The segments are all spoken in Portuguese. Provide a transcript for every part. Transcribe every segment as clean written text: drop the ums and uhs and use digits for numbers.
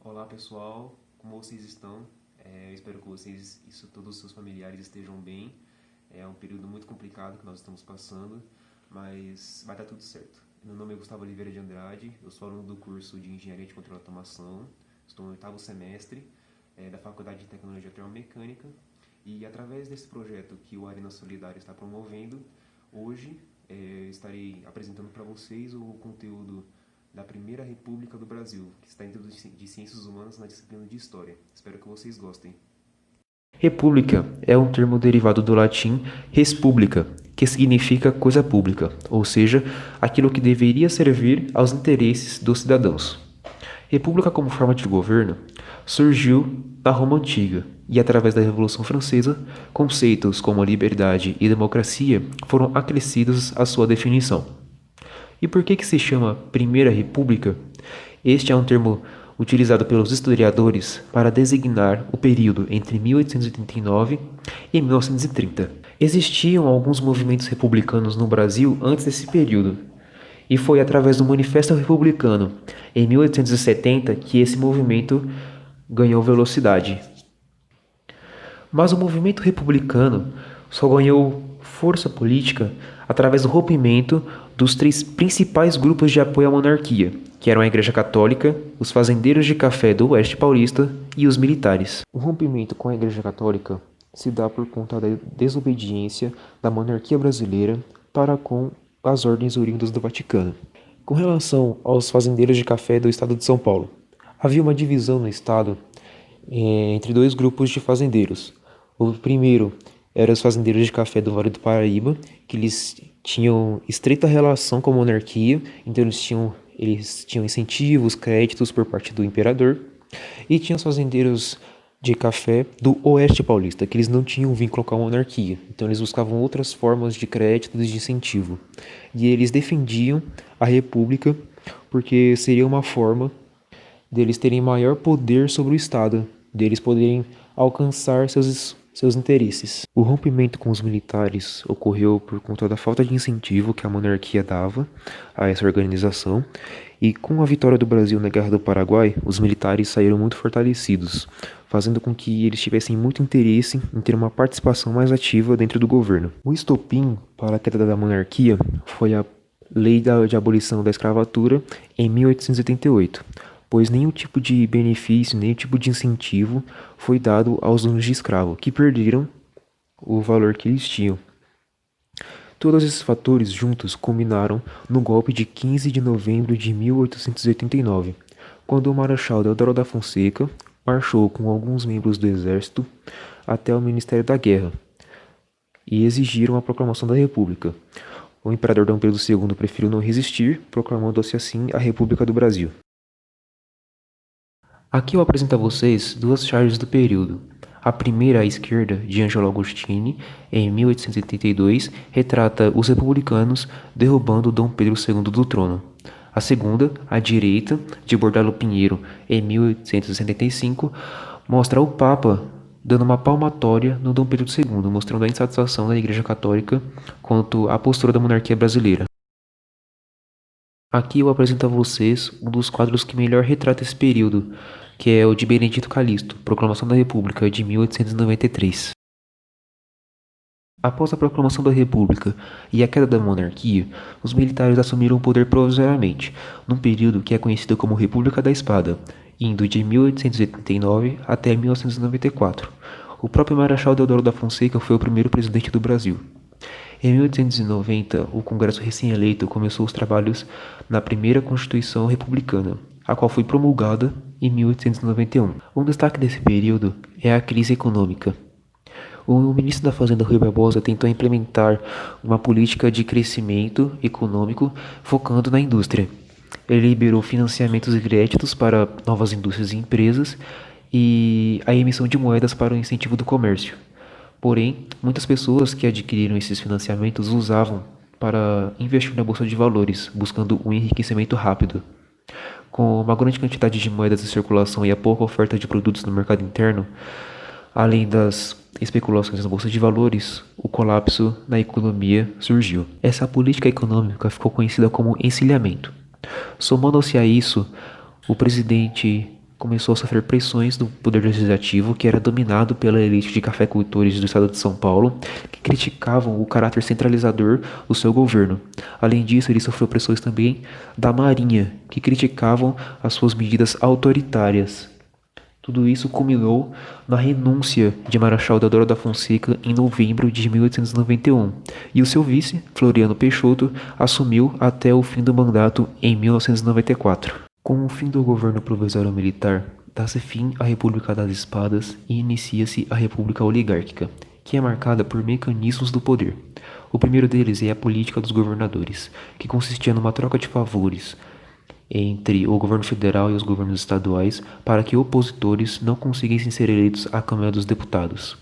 Olá pessoal, como vocês estão? Eu espero que vocês e todos os seus familiares estejam bem. É um período muito complicado que nós estamos passando, mas vai dar tudo certo. Meu nome é Gustavo Oliveira de Andrade, eu sou aluno do curso de Engenharia de Controle e Automação, estou no 8º semestre da Faculdade de Tecnologia Termomecânica e através desse projeto que o Arena Solidária está promovendo, hoje estarei apresentando para vocês o conteúdo da Primeira República do Brasil, que está dentro de Ciências Humanas na disciplina de História. Espero que vocês gostem. República é um termo derivado do latim res publica, que significa coisa pública, ou seja, aquilo que deveria servir aos interesses dos cidadãos. República como forma de governo surgiu na Roma Antiga e, através da Revolução Francesa, conceitos como a liberdade e democracia foram acrescidos à sua definição. E por que se chama Primeira República? Este é um termo utilizado pelos historiadores para designar o período entre 1889 e 1930. Existiam alguns movimentos republicanos no Brasil antes desse período, e foi através do Manifesto Republicano, em 1870, que esse movimento ganhou velocidade. Mas o movimento republicano só ganhou força política através do rompimento dos três principais grupos de apoio à monarquia, que eram a Igreja Católica, os fazendeiros de café do Oeste Paulista e os militares. O rompimento com a Igreja Católica se dá por conta da desobediência da monarquia brasileira para com as ordens oriundas do Vaticano. Com relação aos fazendeiros de café do estado de São Paulo, havia uma divisão no estado entre dois grupos de fazendeiros. O primeiro eram os fazendeiros de café do Vale do Paraíba, que eles tinham estreita relação com a monarquia, então eles tinham incentivos, créditos por parte do imperador. E tinha os fazendeiros de café do Oeste Paulista, que eles não tinham vínculo com a monarquia, então eles buscavam outras formas de créditos e de incentivo. E eles defendiam a república porque seria uma forma deles terem maior poder sobre o Estado, deles poderem alcançar seus interesses. O rompimento com os militares ocorreu por conta da falta de incentivo que a monarquia dava a essa organização, e com a vitória do Brasil na Guerra do Paraguai, os militares saíram muito fortalecidos, fazendo com que eles tivessem muito interesse em ter uma participação mais ativa dentro do governo. O estopim para a queda da monarquia foi a Lei de Abolição da Escravatura em 1888, pois nenhum tipo de benefício, nenhum tipo de incentivo foi dado aos donos de escravo, que perderam o valor que eles tinham. Todos esses fatores juntos culminaram no golpe de 15 de novembro de 1889, quando o Marechal Deodoro da Fonseca marchou com alguns membros do exército até o Ministério da Guerra e exigiram a proclamação da República. O imperador Dom Pedro II preferiu não resistir, proclamando-se assim a República do Brasil. Aqui eu apresento a vocês duas charges do período. A primeira, à esquerda, de Angelo Agostini, em 1882, retrata os republicanos derrubando Dom Pedro II do trono. A segunda, à direita, de Bordalo Pinheiro, em 1875, mostra o Papa dando uma palmatória no Dom Pedro II, mostrando a insatisfação da Igreja Católica quanto à postura da monarquia brasileira. Aqui eu apresento a vocês um dos quadros que melhor retrata esse período, que é o de Benedito Calixto, Proclamação da República, de 1893. Após a proclamação da República e a queda da monarquia, os militares assumiram o poder provisoriamente, num período que é conhecido como República da Espada, indo de 1889 até 1994. O próprio Marechal Deodoro da Fonseca foi o primeiro presidente do Brasil. Em 1890, o Congresso recém-eleito começou os trabalhos na primeira Constituição Republicana, a qual foi promulgada em 1891. Um destaque desse período é a crise econômica. O ministro da Fazenda, Rui Barbosa, tentou implementar uma política de crescimento econômico focando na indústria. Ele liberou financiamentos e créditos para novas indústrias e empresas e a emissão de moedas para o incentivo do comércio. Porém, muitas pessoas que adquiriram esses financiamentos usavam para investir na bolsa de valores, buscando um enriquecimento rápido. Com uma grande quantidade de moedas em circulação e a pouca oferta de produtos no mercado interno, além das especulações na bolsa de valores, o colapso na economia surgiu. Essa política econômica ficou conhecida como encilhamento. Somando-se a isso, o presidente começou a sofrer pressões do poder legislativo, que era dominado pela elite de cafeicultores do estado de São Paulo, que criticavam o caráter centralizador do seu governo. Além disso, ele sofreu pressões também da Marinha, que criticavam as suas medidas autoritárias. Tudo isso culminou na renúncia de Marechal Deodoro da Fonseca em novembro de 1891, e o seu vice, Floriano Peixoto, assumiu até o fim do mandato em 1994. Com o fim do governo provisório militar, dá-se fim à República das Espadas e inicia-se a República Oligárquica, que é marcada por mecanismos do poder. O primeiro deles é a política dos governadores, que consistia numa troca de favores entre o governo federal e os governos estaduais para que opositores não conseguissem ser eleitos à Câmara dos Deputados.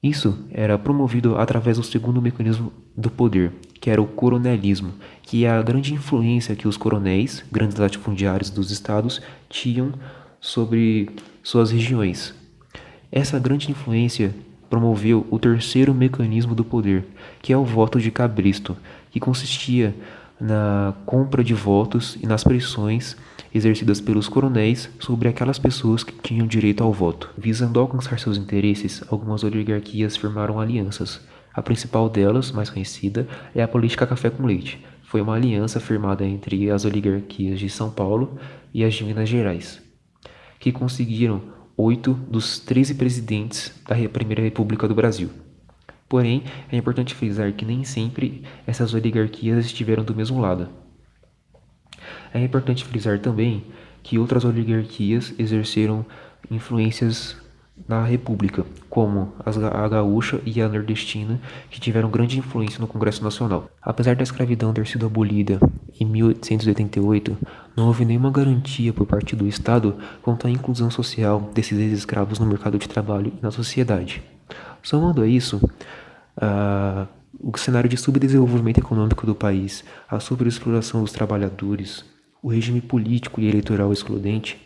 Isso era promovido através do segundo mecanismo do poder, que era o coronelismo, que é a grande influência que os coronéis, grandes latifundiários dos estados, tinham sobre suas regiões. Essa grande influência promoveu o terceiro mecanismo do poder, que é o voto de cabresto, que consistia na compra de votos e nas pressões exercidas pelos coronéis sobre aquelas pessoas que tinham direito ao voto. Visando alcançar seus interesses, algumas oligarquias firmaram alianças. A principal delas, mais conhecida, é a política café com leite. Foi uma aliança firmada entre as oligarquias de São Paulo e as de Minas Gerais, que conseguiram 8 dos 13 presidentes da Primeira República do Brasil. Porém, é importante frisar que nem sempre essas oligarquias estiveram do mesmo lado. É importante frisar também que outras oligarquias exerceram influências na República, como a gaúcha e a nordestina, que tiveram grande influência no Congresso Nacional. Apesar da escravidão ter sido abolida em 1888, não houve nenhuma garantia por parte do Estado quanto à inclusão social desses ex-escravos no mercado de trabalho e na sociedade. Somando a isso, o cenário de subdesenvolvimento econômico do país, a superexploração dos trabalhadores, o regime político e eleitoral excludente,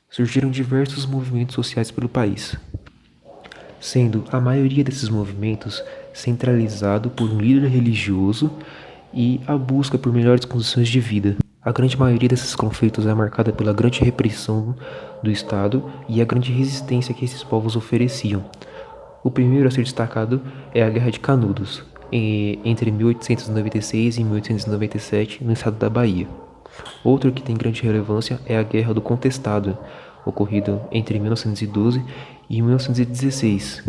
surgiram diversos movimentos sociais pelo país, sendo a maioria desses movimentos centralizado por um líder religioso e a busca por melhores condições de vida. A grande maioria desses conflitos é marcada pela grande repressão do Estado e a grande resistência que esses povos ofereciam. O primeiro a ser destacado é a Guerra de Canudos, entre 1896 e 1897, no estado da Bahia. Outro que tem grande relevância é a Guerra do Contestado, ocorrida entre 1912 e 1916,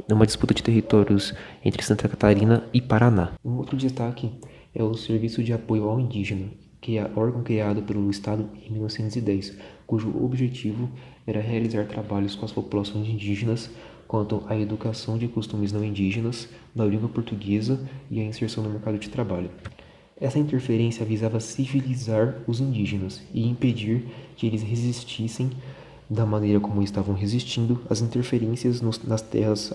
numa disputa de territórios entre Santa Catarina e Paraná. Um outro destaque é o Serviço de Apoio ao Indígena, que é órgão criado pelo Estado em 1910, cujo objetivo era realizar trabalhos com as populações indígenas quanto à educação de costumes não indígenas, da língua portuguesa e a inserção no mercado de trabalho. Essa interferência visava civilizar os indígenas e impedir que eles resistissem da maneira como estavam resistindo às interferências nas terras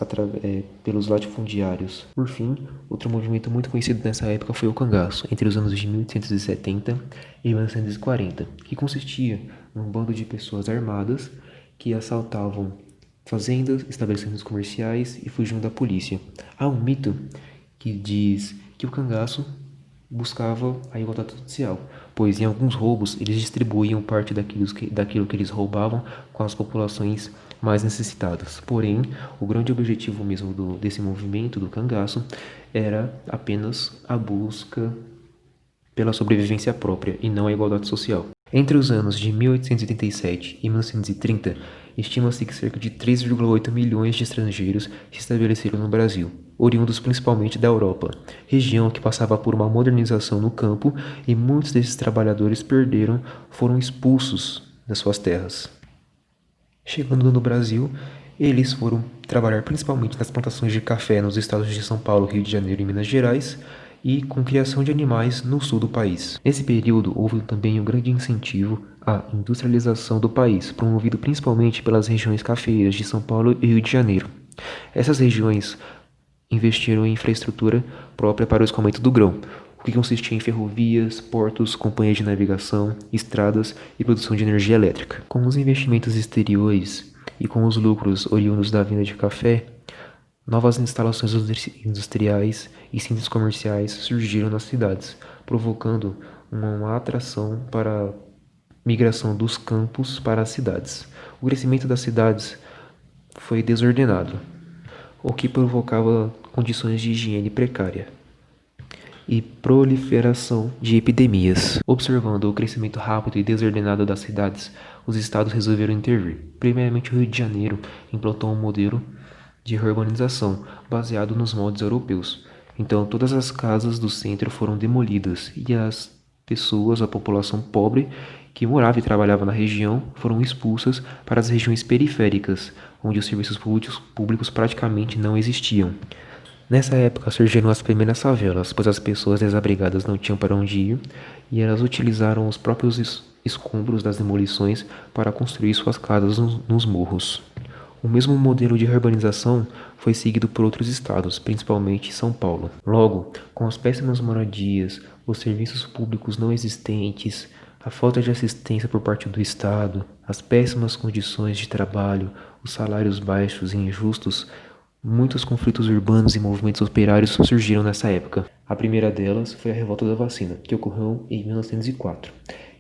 pelos latifundiários. Por fim, outro movimento muito conhecido nessa época foi o cangaço, entre os anos de 1870 e 1940, que consistia num bando de pessoas armadas que assaltavam fazendas, estabelecimentos comerciais e fugiam da polícia. Há um mito que diz que o cangaço buscava a igualdade social, pois em alguns roubos eles distribuíam parte daquilo que eles roubavam com as populações mais necessitadas. Porém, o grande objetivo mesmo desse movimento do cangaço era apenas a busca pela sobrevivência própria e não a igualdade social. Entre os anos de 1887 e 1930, estima-se que cerca de 3,8 milhões de estrangeiros se estabeleceram no Brasil, oriundos principalmente da Europa, região que passava por uma modernização no campo e muitos desses trabalhadores foram expulsos das suas terras. Chegando no Brasil, eles foram trabalhar principalmente nas plantações de café nos estados de São Paulo, Rio de Janeiro e Minas Gerais, e com criação de animais no sul do país. Nesse período, houve também um grande incentivo à industrialização do país, promovido principalmente pelas regiões cafeeiras de São Paulo e Rio de Janeiro. Essas regiões investiram em infraestrutura própria para o escoamento do grão, o que consistia em ferrovias, portos, companhias de navegação, estradas e produção de energia elétrica. Com os investimentos exteriores e com os lucros oriundos da venda de café, novas instalações industriais e centros comerciais surgiram nas cidades, provocando uma atração para migração dos campos para as cidades. O crescimento das cidades foi desordenado, o que provocava condições de higiene precária e proliferação de epidemias. Observando o crescimento rápido e desordenado das cidades, os estados resolveram intervir. Primeiramente, o Rio de Janeiro implantou um modelo de urbanização baseado nos moldes europeus. Então, todas as casas do centro foram demolidas e as pessoas, a população pobre que morava e trabalhava na região, foram expulsas para as regiões periféricas, onde os serviços públicos praticamente não existiam. Nessa época surgiram as primeiras favelas, pois as pessoas desabrigadas não tinham para onde ir e elas utilizaram os próprios escombros das demolições para construir suas casas nos morros. O mesmo modelo de urbanização foi seguido por outros estados, principalmente São Paulo. Logo, com as péssimas moradias, os serviços públicos não existentes, a falta de assistência por parte do Estado, as péssimas condições de trabalho, os salários baixos e injustos, muitos conflitos urbanos e movimentos operários surgiram nessa época. A primeira delas foi a Revolta da Vacina, que ocorreu em 1904,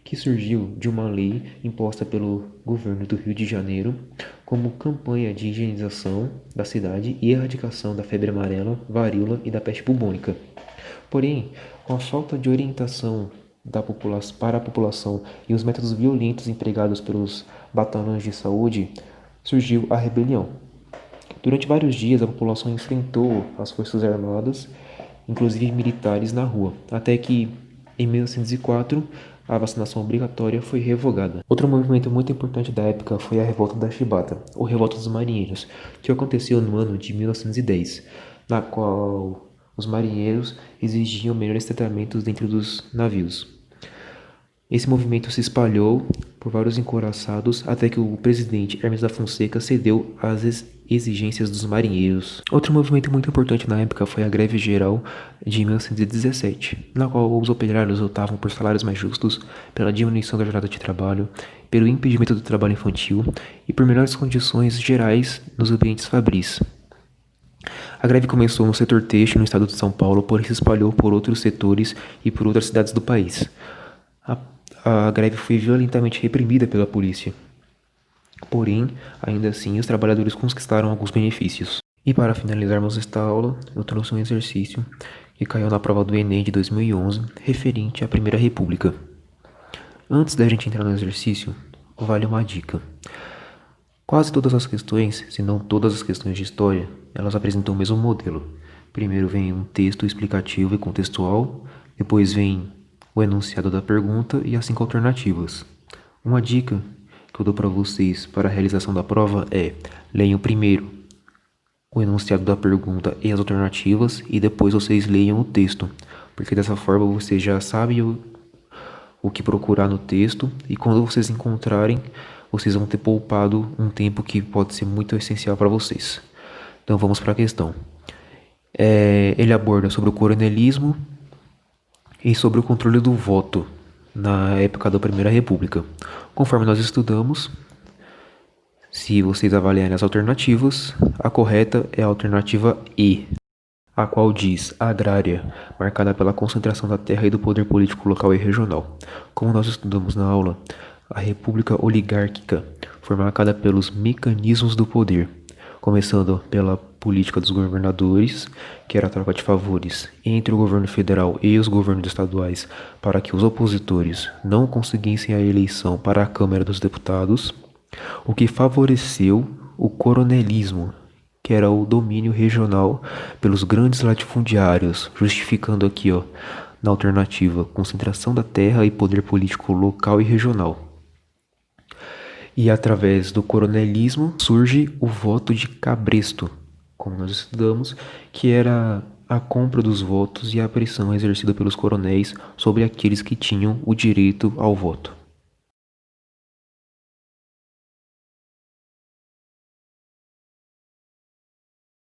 que surgiu de uma lei imposta pelo governo do Rio de Janeiro como campanha de higienização da cidade e erradicação da febre amarela, varíola e da peste bubônica. Porém, com a falta de orientação para a população e os métodos violentos empregados pelos batalhões de saúde, surgiu a rebelião. Durante vários dias, a população enfrentou as forças armadas, inclusive militares, na rua, até que, em 1904, a vacinação obrigatória foi revogada. Outro movimento muito importante da época foi a Revolta da Chibata, ou Revolta dos Marinheiros, que aconteceu no ano de 1910, na qual os marinheiros exigiam melhores tratamentos dentro dos navios. Esse movimento se espalhou por vários encouraçados até que o presidente Hermes da Fonseca cedeu às exigências dos marinheiros. Outro movimento muito importante na época foi a Greve Geral de 1917, na qual os operários lutavam por salários mais justos, pela diminuição da jornada de trabalho, pelo impedimento do trabalho infantil e por melhores condições gerais nos ambientes fabris. A greve começou no setor têxtil no estado de São Paulo, porém se espalhou por outros setores e por outras cidades do país. A greve foi violentamente reprimida pela polícia. Porém, ainda assim, os trabalhadores conquistaram alguns benefícios. E para finalizarmos esta aula, eu trouxe um exercício que caiu na prova do Enem de 2011, referente à Primeira República. Antes da gente entrar no exercício, vale uma dica. Quase todas as questões, se não todas as questões de história, elas apresentam o mesmo modelo. Primeiro vem um texto explicativo e contextual, depois vem o enunciado da pergunta e as 5 alternativas. Uma dica que eu dou para vocês para a realização da prova é: leiam primeiro o enunciado da pergunta e as alternativas e depois vocês leiam o texto, porque dessa forma vocês já sabem o que procurar no texto e quando vocês encontrarem, vocês vão ter poupado um tempo que pode ser muito essencial para vocês. Então vamos para a questão. Ele aborda sobre o coronelismo e sobre o controle do voto na época da Primeira República. Conforme nós estudamos, se vocês avaliarem as alternativas, a correta é a alternativa E, a qual diz agrária, marcada pela concentração da terra e do poder político local e regional. Como nós estudamos na aula, a república oligárquica foi marcada pelos mecanismos do poder, começando pela política dos governadores, que era a troca de favores entre o governo federal e os governos estaduais para que os opositores não conseguissem a eleição para a Câmara dos Deputados, o que favoreceu o coronelismo, que era o domínio regional pelos grandes latifundiários, justificando aqui, na alternativa, concentração da terra e poder político local e regional. E através do coronelismo surge o voto de cabresto, como nós estudamos, que era a compra dos votos e a pressão exercida pelos coronéis sobre aqueles que tinham o direito ao voto.